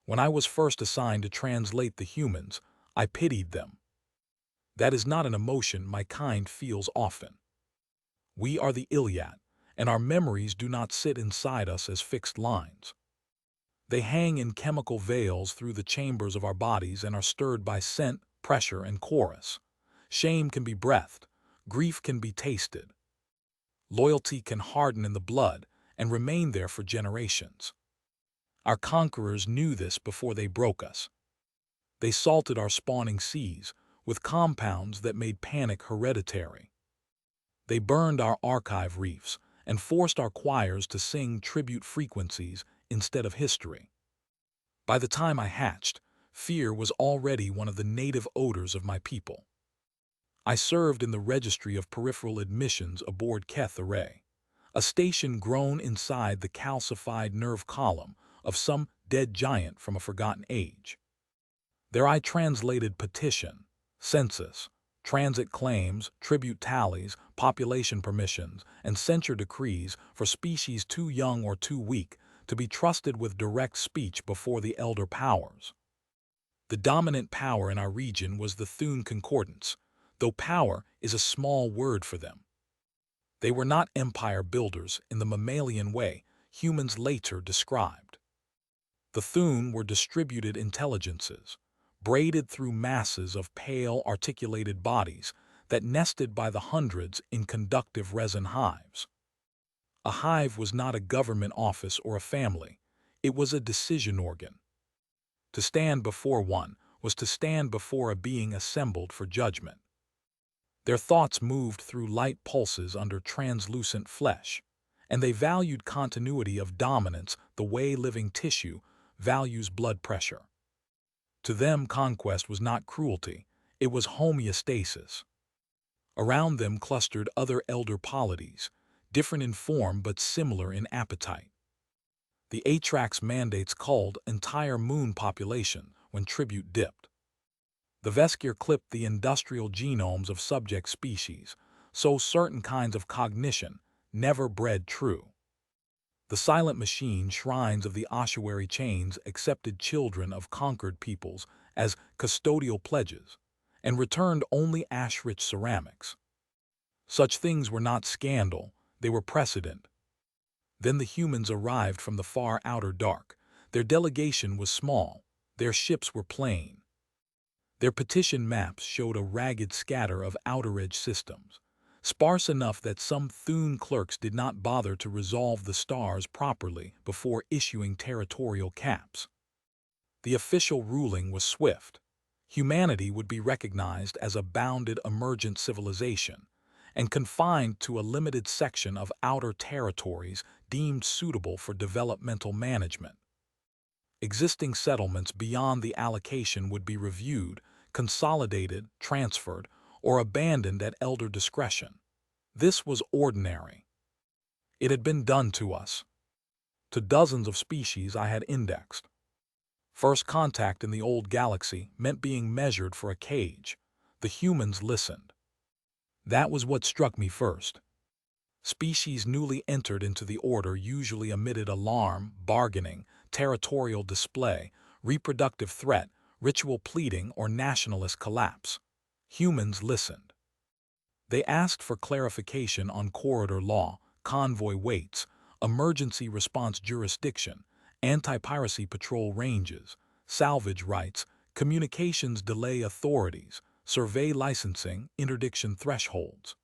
When I was first assigned to translate the humans, I pitied them. That is not an emotion my kind feels often. We are the Ilyat, and our memories do not sit inside us as fixed lines. They hang in chemical veils through the chambers of our bodies and are stirred by scent, pressure, and chorus. Shame can be breathed, grief can be tasted. Loyalty can harden in the blood and remain there for generations. Our conquerors knew this before they broke us. They salted our spawning seas with compounds that made panic hereditary. They burned our archive reefs and forced our choirs to sing tribute frequencies instead of history. By the time I hatched, fear was already one of the native odors of my people. I served in the registry of peripheral admissions aboard Keth Array, a station grown inside the calcified nerve column of some dead giant from a forgotten age. There I translated petition, census, transit claims, tribute tallies, population permissions, and censure decrees for species too young or too weak to be trusted with direct speech before the elder powers. The dominant power in our region was the Thune Concordance, though power is a small word for them. They were not empire builders in the mammalian way humans later described. The Thune were distributed intelligences, braided through masses of pale, articulated bodies that nested by the hundreds in conductive resin hives. A hive was not a government office or a family. It was a decision organ. To stand before one was to stand before a being assembled for judgment. Their thoughts moved through light pulses under translucent flesh, and they valued continuity of dominance the way living tissue values blood pressure. To them, conquest was not cruelty, it was homeostasis. Around them clustered other elder polities, different in form but similar in appetite. The Atrax mandates culled entire moon population when tribute dipped. The Veskir clipped the industrial genomes of subject species, so certain kinds of cognition never bred true. The silent machine shrines of the ossuary chains accepted children of conquered peoples as custodial pledges and returned only ash-rich ceramics. Such things were not scandal, they were precedent. Then the humans arrived from the far outer dark. Their delegation was small, their ships were plain. Their petition maps showed a ragged scatter of outer-edge systems, sparse enough that some Thune clerks did not bother to resolve the stars properly before issuing territorial caps. The official ruling was swift. Humanity would be recognized as a bounded emergent civilization and confined to a limited section of outer territories deemed suitable for developmental management. Existing settlements beyond the allocation would be reviewed, consolidated, transferred, or abandoned at elder discretion. This was ordinary. It had been done to us. To dozens of species I had indexed. First contact in the old galaxy meant being measured for a cage. The humans listened. That was what struck me first. Species newly entered into the order usually emitted alarm, bargaining, territorial display, reproductive threat, ritual pleading, or nationalist collapse. Humans listened. They asked for clarification on corridor law, convoy weights, emergency response jurisdiction, anti-piracy patrol ranges, salvage rights, communications delay authorities, survey licensing, interdiction thresholds.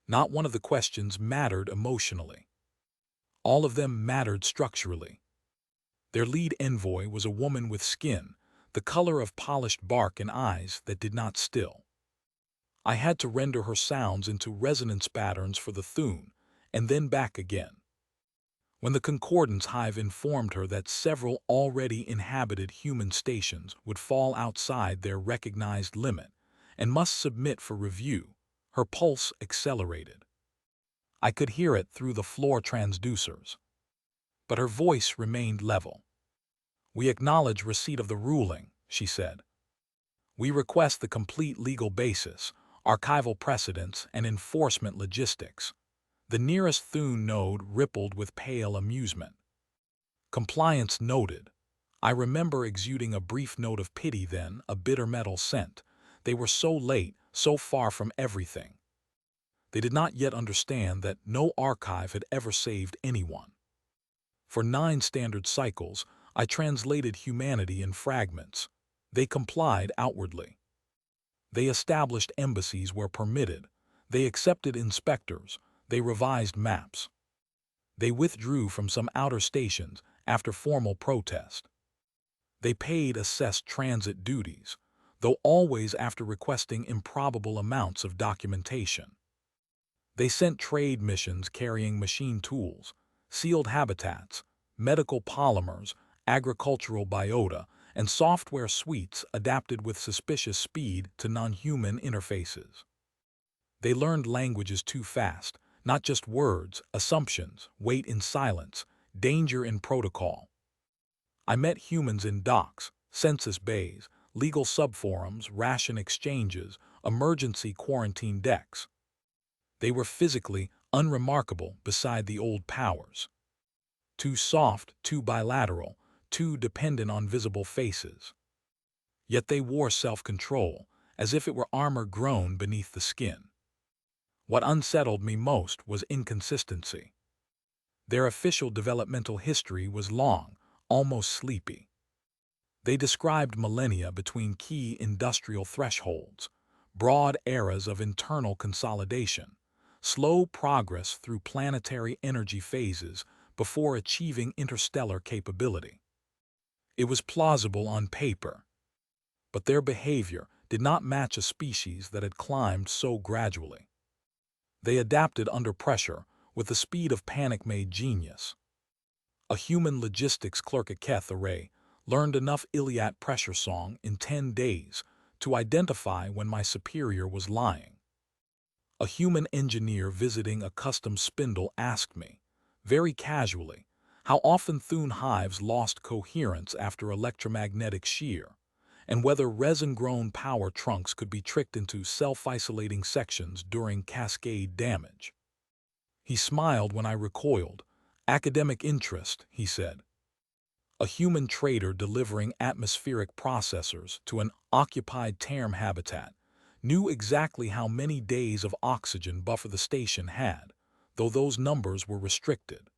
Not one of the questions mattered emotionally. All of them mattered structurally. Their lead envoy was a woman with skin, the color of polished bark and eyes that did not still. I had to render her sounds into resonance patterns for the Thune, and then back again. When the Concordance hive informed her that several already inhabited human stations would fall outside their recognized limit and must submit for review, her pulse accelerated. I could hear it through the floor transducers. But her voice remained level. "We acknowledge receipt of the ruling," she said. "We request the complete legal basis, archival precedents, and enforcement logistics." The nearest Thune node rippled with pale amusement. "Compliance noted. I remember exuding a brief note of pity then, a bitter metal scent. They were so late, so far from everything. They did not yet understand that no archive had ever saved anyone. For 9 standard cycles, I translated humanity in fragments. They complied outwardly. They established embassies where permitted. They accepted inspectors. They revised maps. They withdrew from some outer stations after formal protest. They paid assessed transit duties, though always after requesting improbable amounts of documentation. They sent trade missions carrying machine tools, sealed habitats, medical polymers, agricultural biota, and software suites adapted with suspicious speed to non-human interfaces. They learned languages too fast, not just words, assumptions, wait in silence, danger in protocol. I met humans in docks, census bays, legal subforums, ration exchanges, emergency quarantine decks. They were physically unremarkable beside the old powers. Too soft, too bilateral, too dependent on visible faces. Yet they wore self-control, as if it were armor grown beneath the skin. What unsettled me most was inconsistency. Their official developmental history was long, almost sleepy. They described millennia between key industrial thresholds, broad eras of internal consolidation, slow progress through planetary energy phases before achieving interstellar capability. It was plausible on paper, but their behavior did not match a species that had climbed so gradually. They adapted under pressure with the speed of panic-made genius. A human logistics clerk at Keth Array learned enough Ilyat pressure song in 10 days to identify when my superior was lying. A human engineer visiting a custom spindle asked me, very casually, how often Thun hives lost coherence after electromagnetic shear, and whether resin-grown power trunks could be tricked into self-isolating sections during cascade damage. He smiled when I recoiled. Academic interest, he said. A human trader delivering atmospheric processors to an occupied term habitat knew exactly how many days of oxygen buffer the station had, though those numbers were restricted.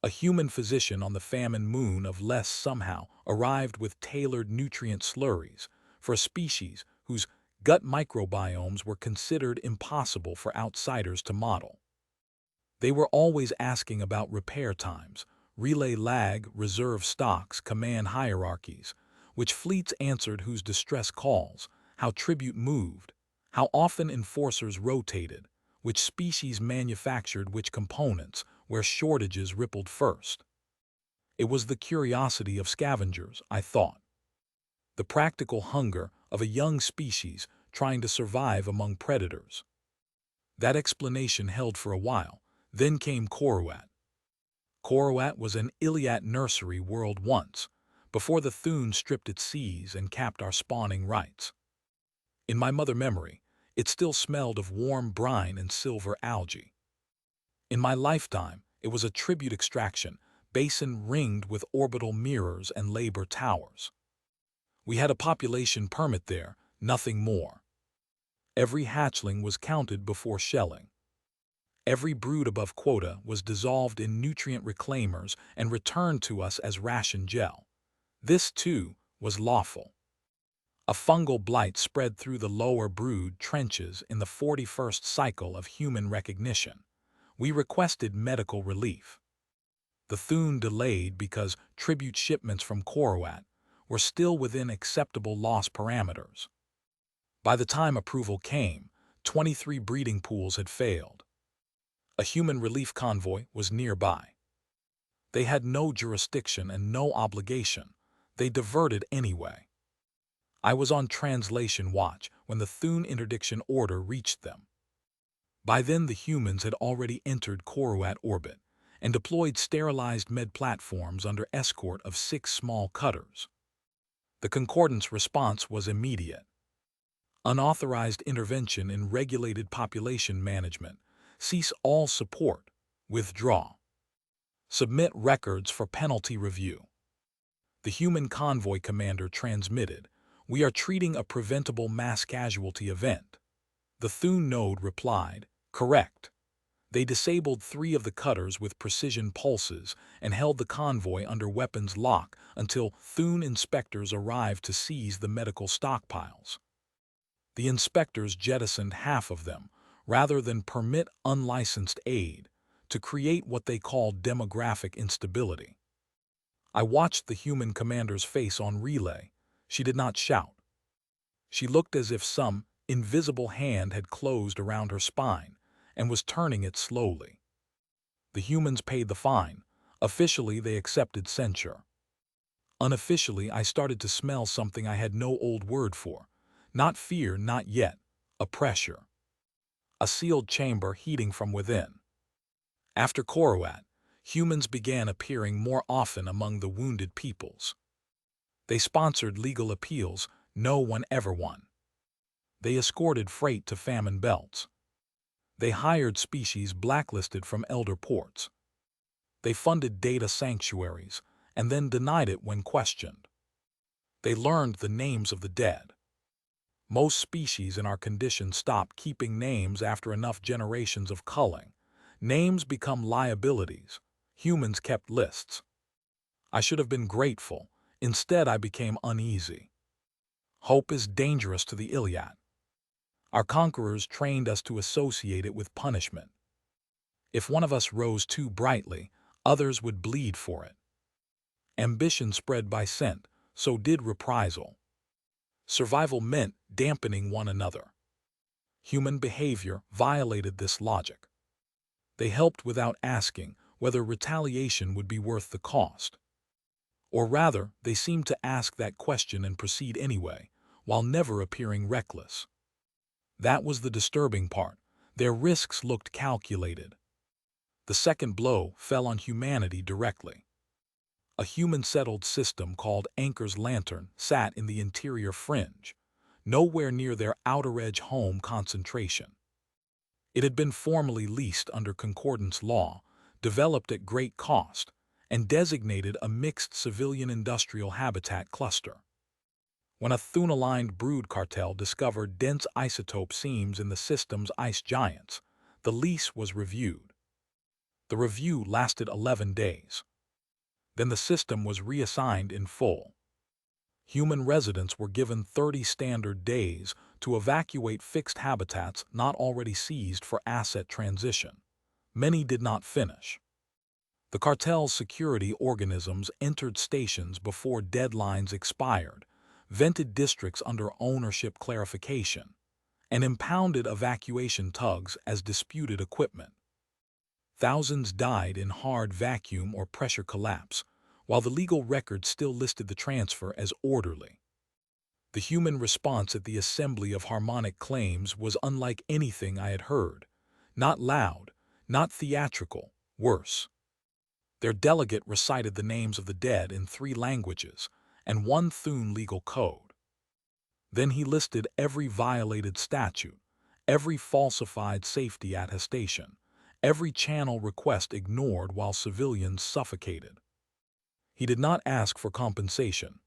A human physician on the famine moon of Less somehow arrived with tailored nutrient slurries for a species whose gut microbiomes were considered impossible for outsiders to model. They were always asking about repair times, relay lag, reserve stocks, command hierarchies, which fleets answered whose distress calls, how tribute moved, how often enforcers rotated, which species manufactured which components, where shortages rippled first. It was the curiosity of scavengers, I thought. The practical hunger of a young species trying to survive among predators. That explanation held for a while. Then came Koruat. Koruat was an Ilyat nursery world once, before the Thun stripped its seas and capped our spawning rights. In my mother memory, it still smelled of warm brine and silver algae. In my lifetime, it was a tribute extraction, basin ringed with orbital mirrors and labor towers. We had a population permit there, nothing more. Every hatchling was counted before shelling. Every brood above quota was dissolved in nutrient reclaimers and returned to us as ration gel. This, too, was lawful. A fungal blight spread through the lower brood trenches in the 41st cycle of human recognition. We requested medical relief. The Thun delayed because tribute shipments from Koruat were still within acceptable loss parameters. By the time approval came, 23 breeding pools had failed. A human relief convoy was nearby. They had no jurisdiction and no obligation. They diverted anyway. I was on translation watch when the Thun interdiction order reached them. By then the humans had already entered Koruat orbit and deployed sterilized med platforms under escort of 6 small cutters. The Concordance response was immediate. Unauthorized intervention in regulated population management. Cease all support. Withdraw. Submit records for penalty review. The human convoy commander transmitted, "We are treating a preventable mass casualty event." The Thun node replied, "Correct." They disabled 3 of the cutters with precision pulses and held the convoy under weapons lock until Thun inspectors arrived to seize the medical stockpiles. The inspectors jettisoned half of them, rather than permit unlicensed aid, to create what they called demographic instability. I watched the human commander's face on relay. She did not shout. She looked as if some invisible hand had closed around her spine and was turning it slowly. The humans paid the fine. Officially, they accepted censure. Unofficially, I started to smell something I had no old word for. Not fear, not yet. A pressure. A sealed chamber heating from within. After Koruat, humans began appearing more often among the wounded peoples. They sponsored legal appeals no one ever won. They escorted freight to famine belts. They hired species blacklisted from elder ports. They funded data sanctuaries and then denied it when questioned. They learned the names of the dead. Most species in our condition stopped keeping names after enough generations of culling. Names become liabilities. Humans kept lists. I should have been grateful. Instead, I became uneasy. Hope is dangerous to the Ilyat. Our conquerors trained us to associate it with punishment. If one of us rose too brightly, others would bleed for it. Ambition spread by scent, so did reprisal. Survival meant dampening one another. Human behavior violated this logic. They helped without asking whether retaliation would be worth the cost. Or rather, they seemed to ask that question and proceed anyway, while never appearing reckless. That was the disturbing part. Their risks looked calculated. The second blow fell on humanity directly. A human-settled system called Anchor's Lantern sat in the interior fringe, nowhere near their outer-edge home concentration. It had been formally leased under concordance law, developed at great cost, and designated a mixed civilian-industrial habitat cluster. When a Thun-aligned brood cartel discovered dense isotope seams in the system's ice giants, the lease was reviewed. The review lasted 11 days. Then the system was reassigned in full. Human residents were given 30 standard days to evacuate fixed habitats not already seized for asset transition. Many did not finish. The cartel's security organisms entered stations before deadlines expired, vented districts under ownership clarification, and impounded evacuation tugs as disputed equipment. Thousands died in hard vacuum or pressure collapse, while the legal record still listed the transfer as orderly. The human response at the assembly of harmonic claims was unlike anything I had heard. Not loud, not theatrical, worse. Their delegate recited the names of the dead in 3 languages and 1 Thun legal code. Then he listed every violated statute, every falsified safety attestation, every channel request ignored while civilians suffocated. He did not ask for compensation.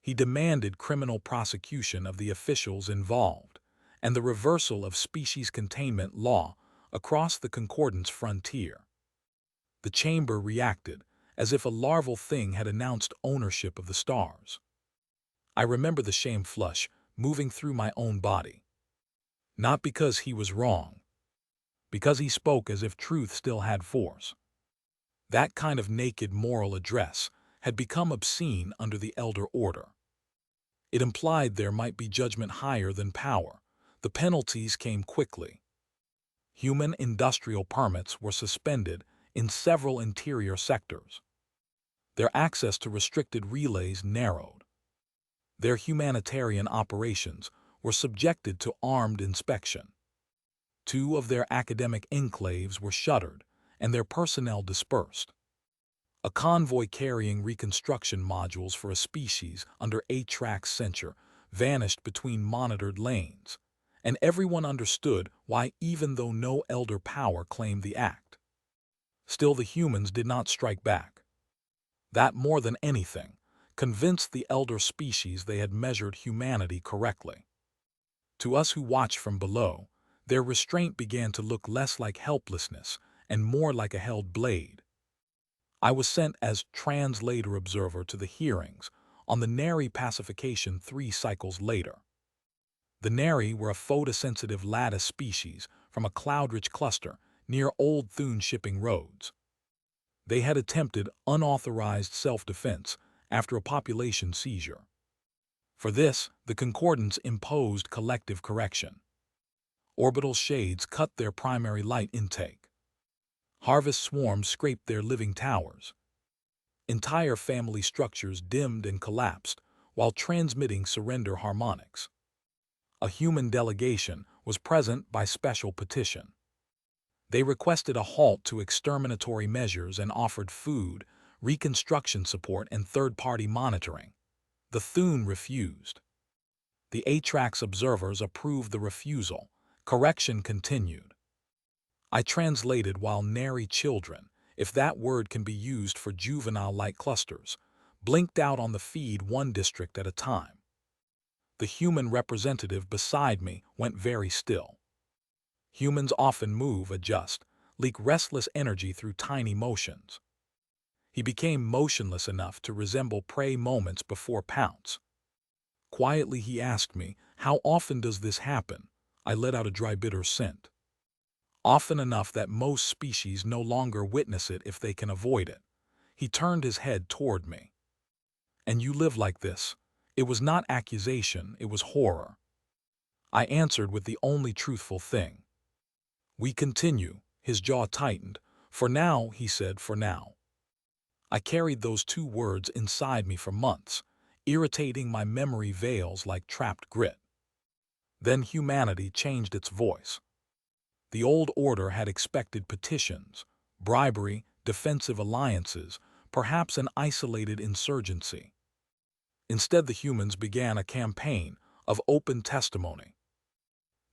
He demanded criminal prosecution of the officials involved and the reversal of species containment law across the concordance frontier. The chamber reacted as if a larval thing had announced ownership of the stars. I remember the shame flush moving through my own body. Not because he was wrong, because he spoke as if truth still had force. That kind of naked moral address had become obscene under the elder order. It implied there might be judgment higher than power. The penalties came quickly. Human industrial permits were suspended in several interior sectors. Their access to restricted relays narrowed. Their humanitarian operations were subjected to armed inspection. 2 of their academic enclaves were shuttered and their personnel dispersed. A convoy carrying reconstruction modules for a species under ATRAC's censure vanished between monitored lanes, and everyone understood why even though no elder power claimed the act. Still, the humans did not strike back. That more than anything convinced the elder species they had measured humanity correctly. To us who watched from below, their restraint began to look less like helplessness and more like a held blade. I was sent as translator observer to the hearings on the Neri pacification 3 cycles later. The Neri were a photosensitive lattice species from a cloud-rich cluster near Old Thun shipping roads. They had attempted unauthorized self-defense after a population seizure. For this, the concordance imposed collective correction. Orbital shades cut their primary light intake. Harvest swarms scraped their living towers. Entire family structures dimmed and collapsed while transmitting surrender harmonics. A human delegation was present by special petition. They requested a halt to exterminatory measures and offered food, reconstruction support, and third-party monitoring. The Thun refused. The ATRAX observers approved the refusal. Correction continued. I translated while Neri children, if that word can be used for juvenile light clusters, blinked out on the feed one district at a time. The human representative beside me went very still. Humans often move, adjust, leak restless energy through tiny motions. He became motionless enough to resemble prey moments before pounce. Quietly he asked me, "How often does this happen?" I let out a dry bitter scent. Often enough that most species no longer witness it if they can avoid it. He turned his head toward me. "And you live like this?" It was not accusation, it was horror. I answered with the only truthful thing. "We continue." His jaw tightened. "For now," he said, "for now." I carried those 2 words inside me for months, irritating my memory veils like trapped grit. Then humanity changed its voice. The old order had expected petitions, bribery, defensive alliances, perhaps an isolated insurgency. Instead, the humans began a campaign of open testimony.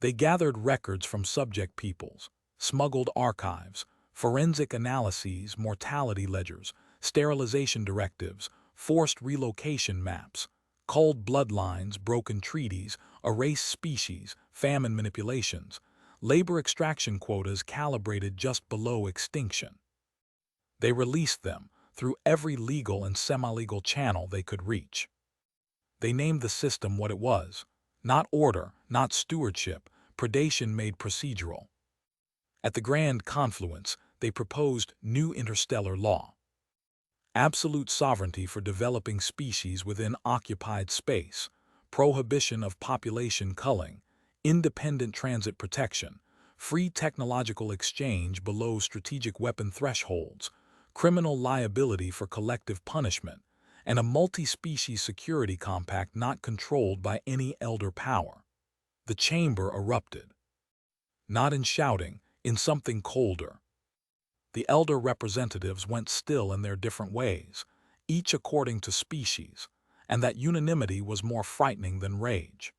They gathered records from subject peoples, smuggled archives, forensic analyses, mortality ledgers, sterilization directives, forced relocation maps, culled bloodlines, broken treaties, erased species, famine manipulations, labor extraction quotas calibrated just below extinction. They released them through every legal and semi-legal channel they could reach. They named the system what it was: not order, not stewardship, predation made procedural. At the grand confluence, they proposed new interstellar law. Absolute sovereignty for developing species within occupied space, prohibition of population culling, independent transit protection, free technological exchange below strategic weapon thresholds, criminal liability for collective punishment, and a multi-species security compact not controlled by any elder power. The chamber erupted. Not in shouting, in something colder. The elder representatives went still in their different ways, each according to species, and that unanimity was more frightening than rage.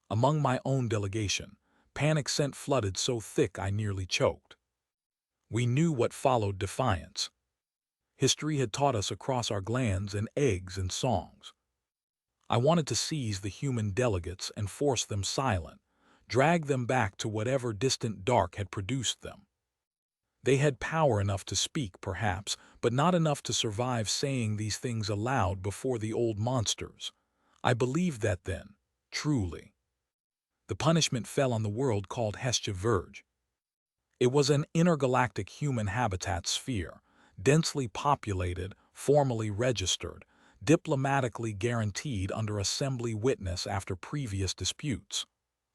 Among my own delegation, panic scent flooded so thick I nearly choked. We knew what followed defiance. History had taught us across our glands and eggs and songs. I wanted to seize the human delegates and force them silent, drag them back to whatever distant dark had produced them. They had power enough to speak, perhaps, but not enough to survive saying these things aloud before the old monsters. I believed that then, truly. The punishment fell on the world called Hestia Verge. It was an intergalactic human habitat sphere, densely populated, formally registered, diplomatically guaranteed under assembly witness after previous disputes,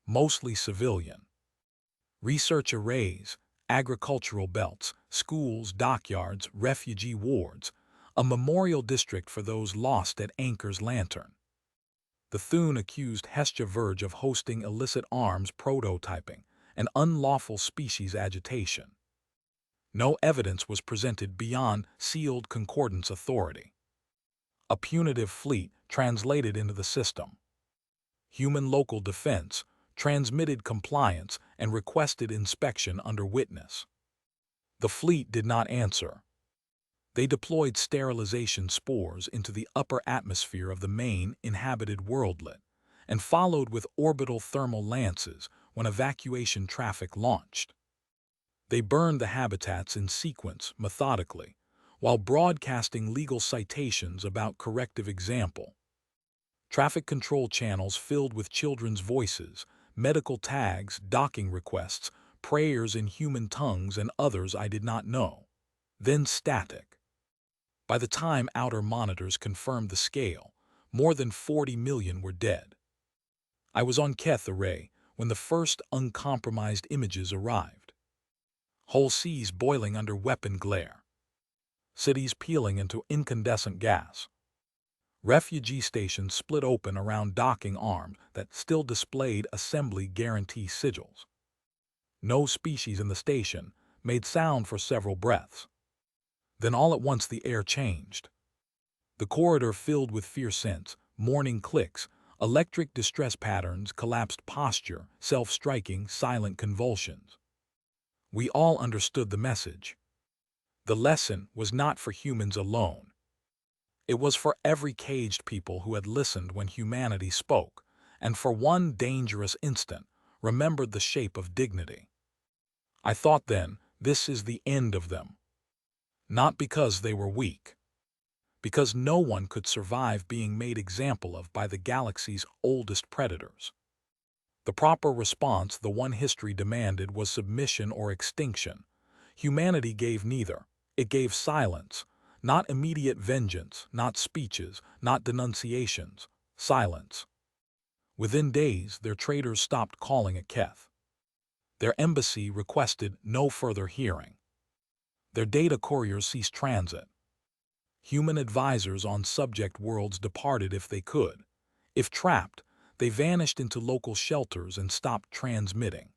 mostly civilian. Research arrays, agricultural belts, schools, dockyards, refugee wards, a memorial district for those lost at Anchor's Lantern. The Thun accused Hestia Verge of hosting illicit arms prototyping and unlawful species agitation. No evidence was presented beyond sealed concordance authority. A punitive fleet translated into the system. Human local defense transmitted compliance and requested inspection under witness. The fleet did not answer. They deployed sterilization spores into the upper atmosphere of the main inhabited worldlet and followed with orbital thermal lances when evacuation traffic launched. They burned the habitats in sequence methodically, while broadcasting legal citations about corrective example. Traffic control channels filled with children's voices, medical tags, docking requests, prayers in human tongues and others I did not know. Then static. By the time outer monitors confirmed the scale, more than 40 million were dead. I was on HFY when the first uncompromised images arrived. Whole seas boiling under weapon glare. Cities peeling into incandescent gas. Refugee stations split open around docking arms that still displayed assembly guarantee sigils. No species in the station made sound for several breaths. Then all at once the air changed. The corridor filled with fierce scents, morning clicks, electric distress patterns, collapsed posture, self-striking, silent convulsions. We all understood the message. The lesson was not for humans alone. It was for every caged people who had listened when humanity spoke, and for one dangerous instant remembered the shape of dignity. I thought then, this is the end of them. Not because they were weak. Because no one could survive being made example of by the galaxy's oldest predators. The proper response, the one history demanded, was submission or extinction. Humanity gave neither. It gave silence, not immediate vengeance, not speeches, not denunciations, silence. Within days, their traders stopped calling at Keth. Their embassy requested no further hearing. Their data couriers ceased transit. Human advisors on subject worlds departed if they could. If trapped, they vanished into local shelters and stopped transmitting.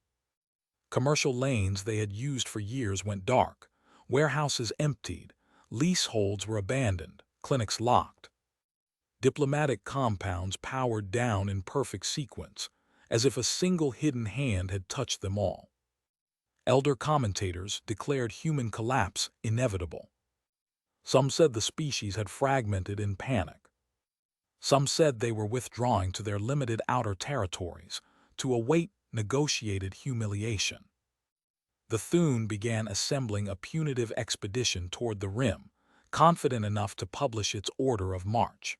Commercial lanes they had used for years went dark, warehouses emptied, leaseholds were abandoned, clinics locked. Diplomatic compounds powered down in perfect sequence, as if a single hidden hand had touched them all. Elder commentators declared human collapse inevitable. Some said the species had fragmented in panic. Some said they were withdrawing to their limited outer territories to await negotiated humiliation. The Thune began assembling a punitive expedition toward the rim, confident enough to publish its order of march.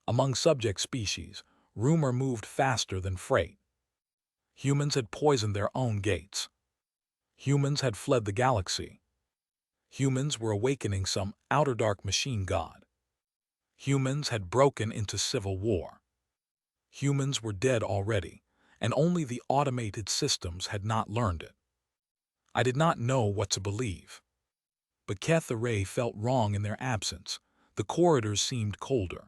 Among subject species, rumor moved faster than freight. Humans had poisoned their own gates. Humans had fled the galaxy. Humans were awakening some outer dark machine god. Humans had broken into civil war. Humans were dead already, and only the automated systems had not learned it. I did not know what to believe. But HFY felt wrong in their absence. The corridors seemed colder.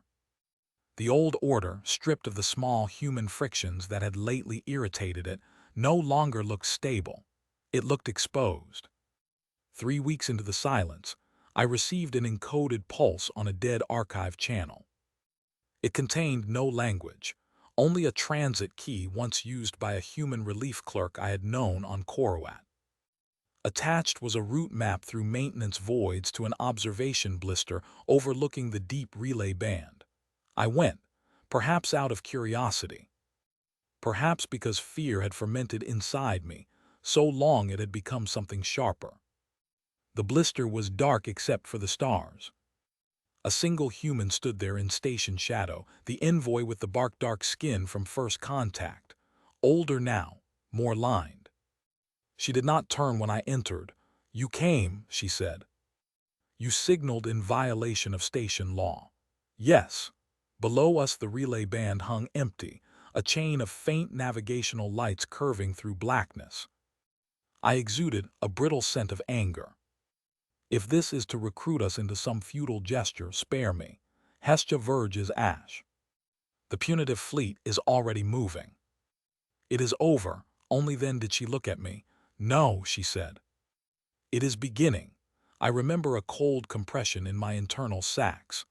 The old order, stripped of the small human frictions that had lately irritated it, no longer looked stable. It looked exposed. 3 weeks into the silence, I received an encoded pulse on a dead archive channel. It contained no language, only a transit key once used by a human relief clerk I had known on Koruat. Attached was a route map through maintenance voids to an observation blister overlooking the deep relay band. I went, perhaps out of curiosity. Perhaps because fear had fermented inside me, so long it had become something sharper. The blister was dark except for the stars. A single human stood there in station shadow, the envoy with the bark-dark skin from first contact. Older now, more lined. She did not turn when I entered. "You came," she said. "You signaled in violation of station law." Yes. Below us the relay band hung empty, a chain of faint navigational lights curving through blackness. I exuded a brittle scent of anger. If this is to recruit us into some futile gesture, spare me. Hestia Verge is ash. The punitive fleet is already moving. It is over. Only then did she look at me. "No," she said. "It is beginning." I remember a cold compression in my internal sacs.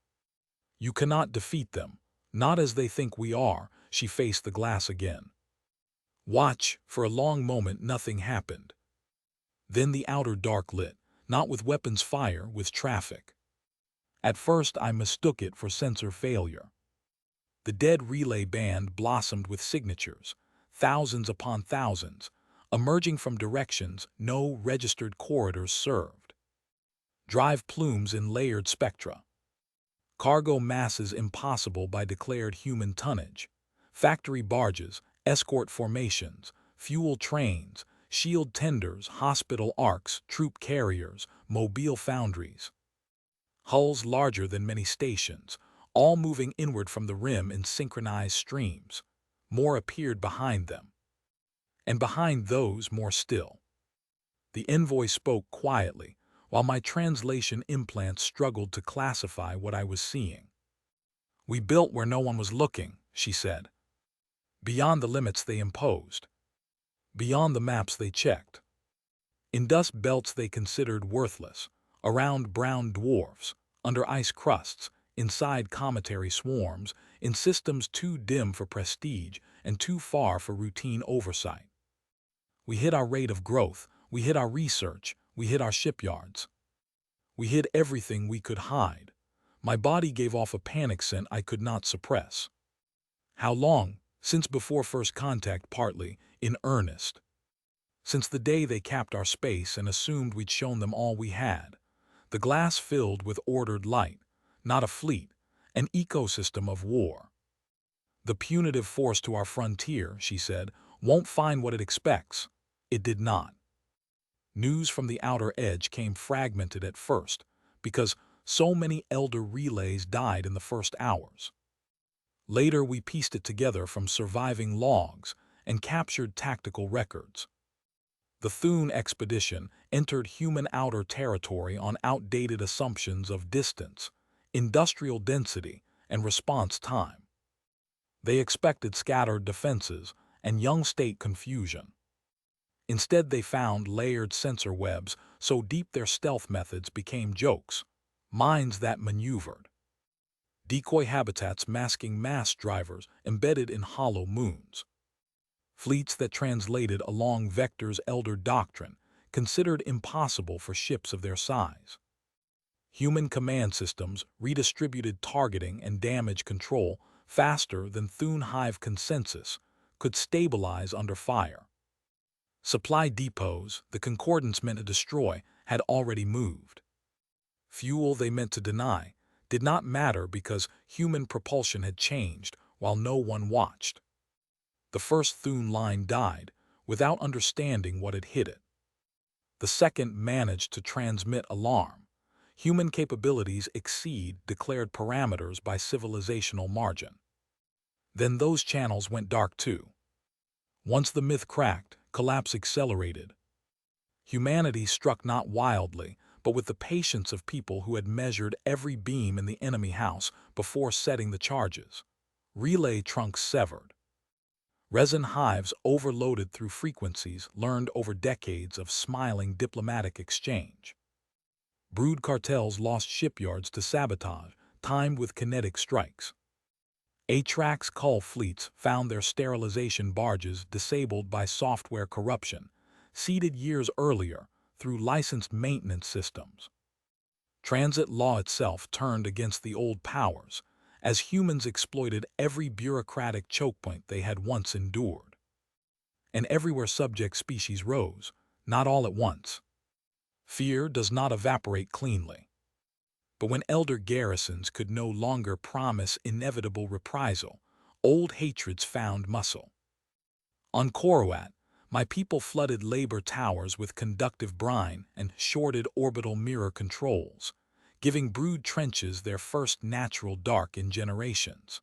"You cannot defeat them. Not as they think we are." She faced the glass again. "Watch." For a long moment nothing happened. Then the outer dark lit. not with weapons fire, with traffic. At first I mistook it for sensor failure. The dead relay band blossomed with signatures, thousands upon thousands, emerging from directions no registered corridors served. Drive plumes in layered spectra. Cargo masses impossible by declared human tonnage. Factory barges, escort formations, fuel trains, shield tenders, hospital arcs, troop carriers, mobile foundries. Hulls larger than many stations, all moving inward from the rim in synchronized streams. More appeared behind them. And behind those, more still. The envoy spoke quietly, while my translation implants struggled to classify what I was seeing. "We built where no one was looking," she said. "Beyond the limits they imposed. Beyond the maps they checked. In dust belts they considered worthless, around brown dwarfs, under ice crusts, inside cometary swarms, in systems too dim for prestige and too far for routine oversight. We hid our rate of growth, we hid our research, we hid our shipyards. We hid everything we could hide. My body gave off a panic scent I could not suppress. How long? Since before first contact, partly, in earnest. Since the day they capped our space and assumed we'd shown them all we had. The glass filled with ordered light, not a fleet, an ecosystem of war. The punitive force to our frontier, she said, won't find what it expects. It did not. News from the outer edge came fragmented at first, because so many elder relays died in the first hours. Later we pieced it together from surviving logs and captured tactical records. The Thune expedition entered human outer territory on outdated assumptions of distance, industrial density, and response time. They expected scattered defenses and young state confusion. Instead they found layered sensor webs so deep their stealth methods became jokes, mines that maneuvered. Decoy habitats masking mass drivers embedded in hollow moons. Fleets that translated along Vector's elder doctrine, considered impossible for ships of their size. Human command systems redistributed targeting and damage control faster than Thune Hive consensus could stabilize under fire. Supply depots, the concordance meant to destroy, had already moved. Fuel they meant to deny did not matter because human propulsion had changed while no one watched. The first Thune line died without understanding what had hit it. The second managed to transmit alarm. Human capabilities exceed declared parameters by civilizational margin. Then those channels went dark too. Once the myth cracked, collapse accelerated. Humanity struck not wildly, but with the patience of people who had measured every beam in the enemy house before setting the charges. Relay trunks severed. Resin hives overloaded through frequencies learned over decades of smiling diplomatic exchange. Brood cartels lost shipyards to sabotage, timed with kinetic strikes. Atrax cull fleets found their sterilization barges disabled by software corruption, seeded years earlier through licensed maintenance systems. Transit law itself turned against the old powers, as humans exploited every bureaucratic chokepoint they had once endured. And everywhere subject species rose, not all at once. Fear does not evaporate cleanly. But when elder garrisons could no longer promise inevitable reprisal, old hatreds found muscle. On Koruat, my people flooded labor towers with conductive brine and shorted orbital mirror controls, giving brood trenches their first natural dark in generations.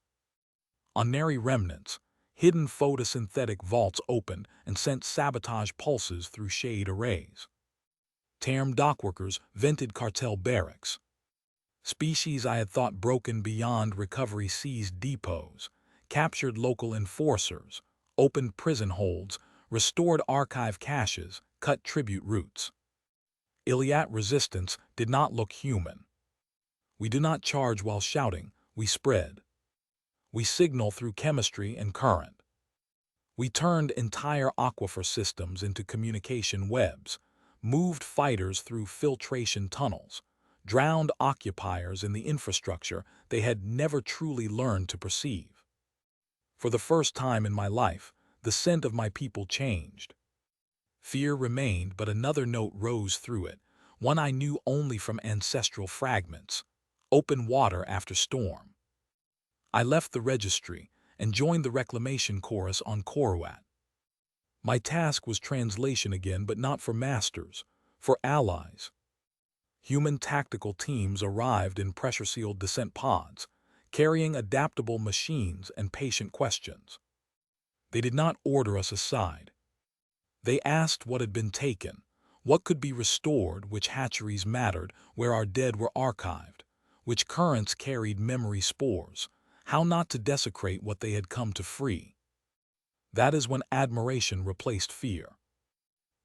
On Nary remnants, hidden photosynthetic vaults opened and sent sabotage pulses through shade arrays. Term dockworkers vented cartel barracks. Species I had thought broken beyond recovery seized depots, captured local enforcers, opened prison holds, restored archive caches, cut tribute routes. Ilyat resistance did not look human. We do not charge while shouting, we spread. We signal through chemistry and current. We turned entire aquifer systems into communication webs, moved fighters through filtration tunnels, drowned occupiers in the infrastructure they had never truly learned to perceive. For the first time in my life, the scent of my people changed. Fear remained, but another note rose through it, one I knew only from ancestral fragments: open water after storm. I left the registry and joined the reclamation chorus on Koruat. My task was translation again, but not for masters, for allies. Human tactical teams arrived in pressure-sealed descent pods, carrying adaptable machines and patient questions. They did not order us aside. They asked what had been taken, what could be restored, which hatcheries mattered, where our dead were archived, which currents carried memory spores, how not to desecrate what they had come to free. That is when admiration replaced fear.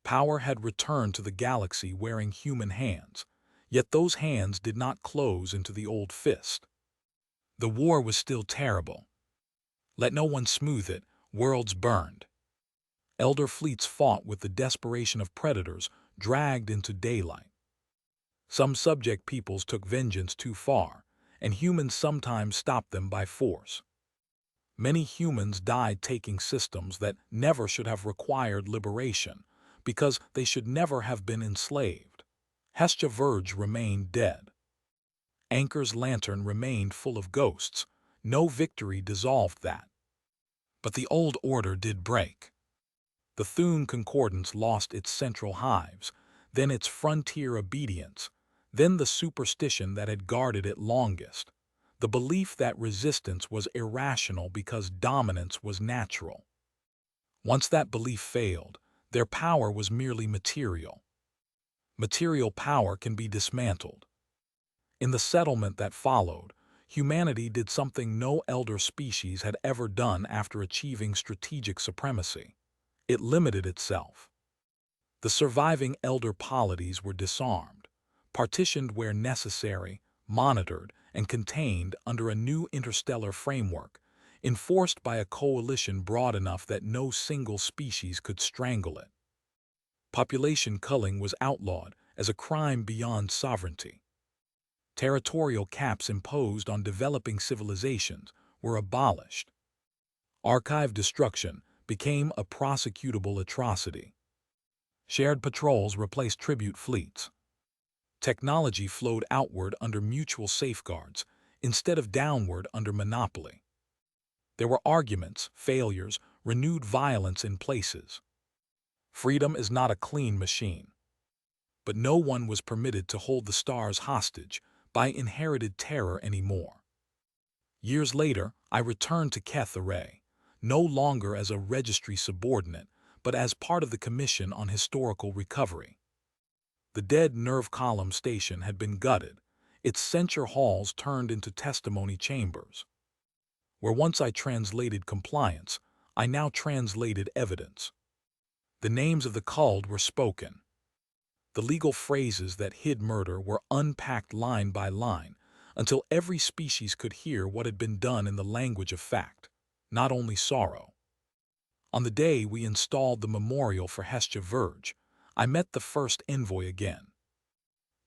Power had returned to the galaxy wearing human hands, yet those hands did not close into the old fist. The war was still terrible. Let no one smooth it, worlds burned. Elder fleets fought with the desperation of predators dragged into daylight. Some subject peoples took vengeance too far, and humans sometimes stopped them by force. Many humans died taking systems that never should have required liberation, because they should never have been enslaved. Hestia Verge remained dead. Anchor's lantern remained full of ghosts. No victory dissolved that. But the old order did break. The Thune Concordance lost its central hives, then its frontier obedience, then the superstition that had guarded it longest, the belief that resistance was irrational because dominance was natural. Once that belief failed, their power was merely material. Material power can be dismantled. In the settlement that followed, humanity did something no elder species had ever done after achieving strategic supremacy. It limited itself. The surviving elder polities were disarmed, partitioned where necessary, monitored, and contained under a new interstellar framework, enforced by a coalition broad enough that no single species could strangle it. Population culling was outlawed as a crime beyond sovereignty. Territorial caps imposed on developing civilizations were abolished. Archive destruction became a prosecutable atrocity. Shared patrols replaced tribute fleets. Technology flowed outward under mutual safeguards instead of downward under monopoly. There were arguments, failures, renewed violence in places. Freedom is not a clean machine. But no one was permitted to hold the stars hostage by inherited terror anymore. Years later, I returned to Keth Array, no longer as a registry subordinate, but as part of the Commission on Historical Recovery. The dead nerve column station had been gutted, its censure halls turned into testimony chambers. Where once I translated compliance, I now translated evidence. The names of the culled were spoken. The legal phrases that hid murder were unpacked line by line until every species could hear what had been done in the language of fact, not only sorrow. On the day we installed the memorial for Hestia Verge, I met the first envoy again.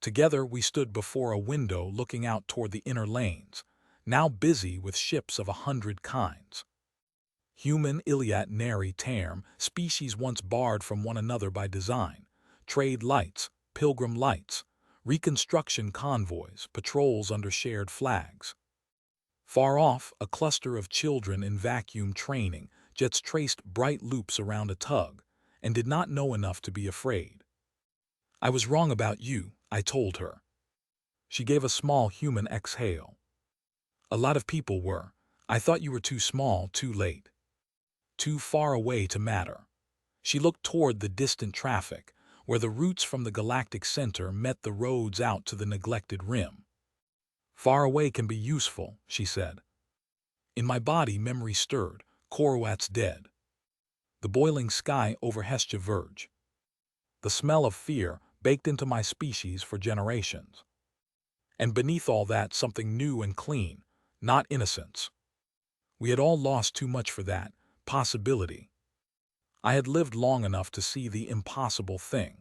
Together we stood before a window looking out toward the inner lanes, now busy with ships of 100 kinds. Human, Ilyat, nary term, species once barred from one another by design, trade lights, pilgrim lights, reconstruction convoys, patrols under shared flags. Far off, a cluster of children in vacuum training jets traced bright loops around a tug and did not know enough to be afraid. I was wrong about you, I told her. She gave a small human exhale. A lot of people were. I thought you were too small, too late. Too far away to matter. She looked toward the distant traffic, where the routes from the galactic center met the roads out to the neglected rim. Far away can be useful, she said. In my body, memory stirred. Koruat's dead. The boiling sky over Hestia Verge. The smell of fear baked into my species for generations. And beneath all that, something new and clean, not innocence. We had all lost too much for that, possibility. I had lived long enough to see the impossible thing.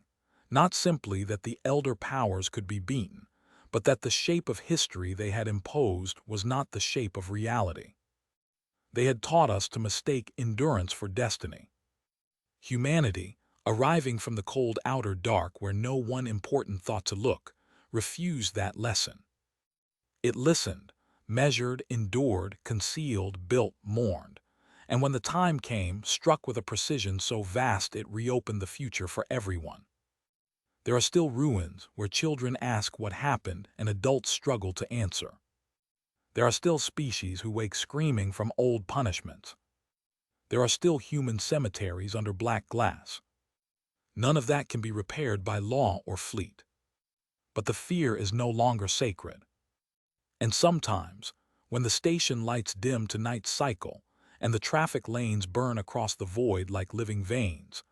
Not simply that the elder powers could be beaten, but that the shape of history they had imposed was not the shape of reality. They had taught us to mistake endurance for destiny. Humanity, arriving from the cold outer dark where no one important thought to look, refused that lesson. It listened, measured, endured, concealed, built, mourned, and when the time came, struck with a precision so vast it reopened the future for everyone. There are still ruins where children ask what happened and adults struggle to answer. There are still species who wake screaming from old punishments. There are still human cemeteries under black glass. None of that can be repaired by law or fleet. But the fear is no longer sacred. And sometimes, when the station lights dim to night's cycle, and the traffic lanes burn across the void like living veins,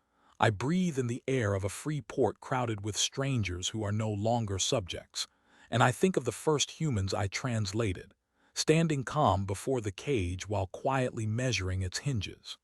I breathe in the air of a free port crowded with strangers who are no longer subjects, and I think of the first humans I translated, standing calm before the cage while quietly measuring its hinges.